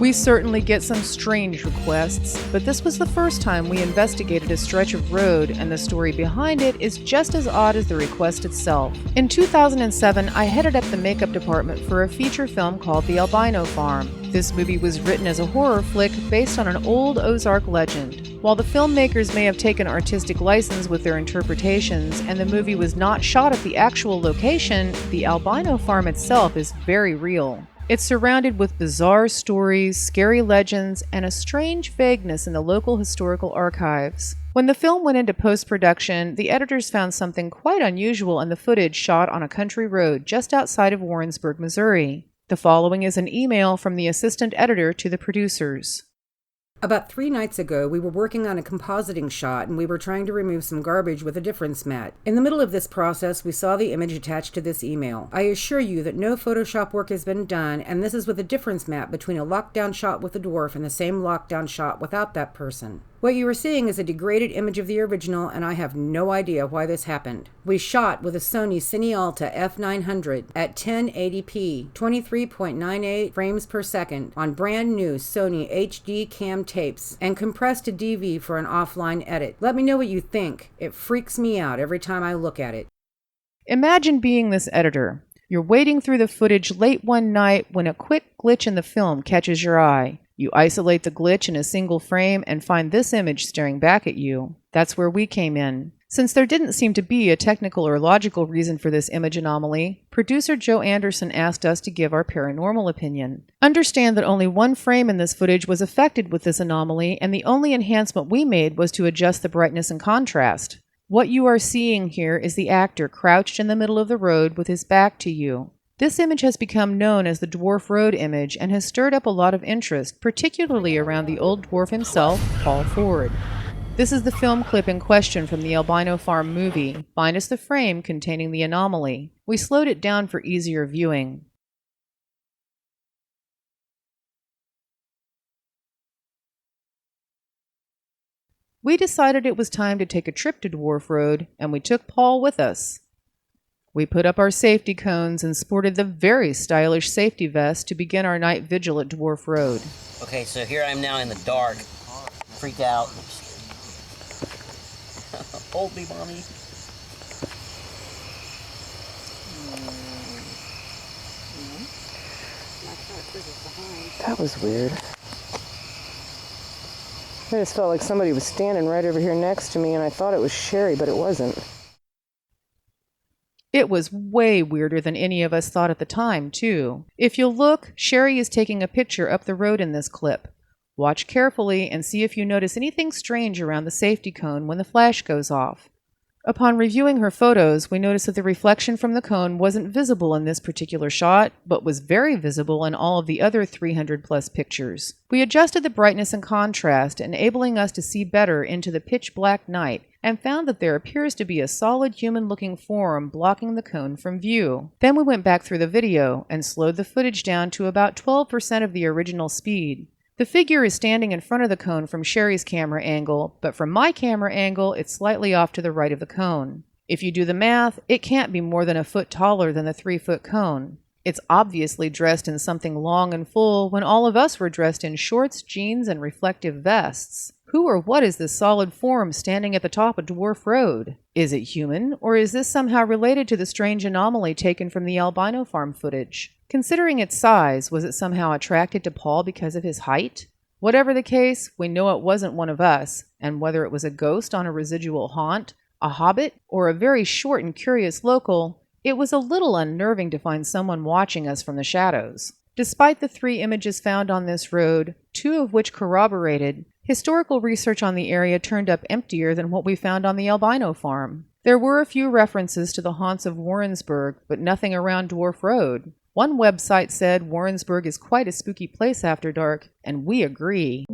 We certainly get some strange requests, but this was the first time we investigated a stretch of road, and the story behind it is just as odd as the request itself. In 2007, I headed up the makeup department for a feature film called The Albino Farm. This movie was written as a horror flick based on an old Ozark legend. While the filmmakers may have taken artistic license with their interpretations, and the movie was not shot at the actual location, the albino farm itself is very real. It's surrounded with bizarre stories, scary legends, and a strange vagueness in the local historical archives. When the film went into post-production, the editors found something quite unusual in the footage shot on a country road just outside of Warrensburg, Missouri. The following is an email from the assistant editor to the producers. About 3 nights ago, we were working on a compositing shot and we were trying to remove some garbage with a difference mat. In the middle of this process, we saw the image attached to this email. I assure you that no Photoshop work has been done, and this is with a difference mat between a lockdown shot with the dwarf and the same lockdown shot without that person. What you are seeing is a degraded image of the original, and I have no idea why this happened. We shot with a Sony Cinealta f900 at 1080p, 23.98 frames per second on brand new Sony HD cam tapes, and compressed to DV for an offline edit. Let me know what you think. It freaks me out every time I look at it. Imagine being this editor. You're wading through the footage late one night when a quick glitch in the film catches your eye. You isolate the glitch in a single frame and find this image staring back at you. That's where we came in. Since there didn't seem to be a technical or logical reason for this image anomaly, producer Joe Anderson asked us to give our paranormal opinion. Understand that only one frame in this footage was affected with this anomaly, and the only enhancement we made was to adjust the brightness and contrast. What you are seeing here is the actor crouched in the middle of the road with his back to you. This image has become known as the Dwarf Road image and has stirred up a lot of interest, particularly around the old dwarf himself, Paul Ford. This is the film clip in question from the Albino Farm movie, minus the frame containing the anomaly. We slowed it down for easier viewing. We decided it was time to take a trip to Dwarf Road, and we took Paul with us. We put up our safety cones and sported the very stylish safety vest to begin our night vigil at Dwarf Road. Okay, so here I am now in the dark, freaked out. Hold me, mommy. That was weird. I just felt like somebody was standing right over here next to me, and I thought it was Sherry, but it wasn't. It was way weirder than any of us thought at the time, too. If you'll look, Sherry is taking a picture up the road in this clip. Watch carefully and see if you notice anything strange around the safety cone when the flash goes off. Upon reviewing her photos, we noticed that the reflection from the cone wasn't visible in this particular shot, but was very visible in all of the other 300-plus pictures. We adjusted the brightness and contrast, enabling us to see better into the pitch-black night, and found that there appears to be a solid human-looking form blocking the cone from view. Then we went back through the video and slowed the footage down to about 12% of the original speed. The figure is standing in front of the cone from Sherry's camera angle, but from my camera angle, it's slightly off to the right of the cone. If you do the math, it can't be more than a foot taller than the 3-foot cone. It's obviously dressed in something long and full when all of us were dressed in shorts, jeans, and reflective vests. Who or what is this solid form standing at the top of Dwarf Road? Is it human, or is this somehow related to the strange anomaly taken from the Albino Farm footage? Considering its size, was it somehow attracted to Paul because of his height? Whatever the case, we know it wasn't one of us, and whether it was a ghost on a residual haunt, a hobbit, or a very short and curious local, it was a little unnerving to find someone watching us from the shadows. Despite the 3 images found on this road, 2 of which corroborated, historical research on the area turned up emptier than what we found on the Albino Farm. There were a few references to the haunts of Warrensburg, but nothing around Dwarf Road. One website said Warrensburg is quite a spooky place after dark, and we agree.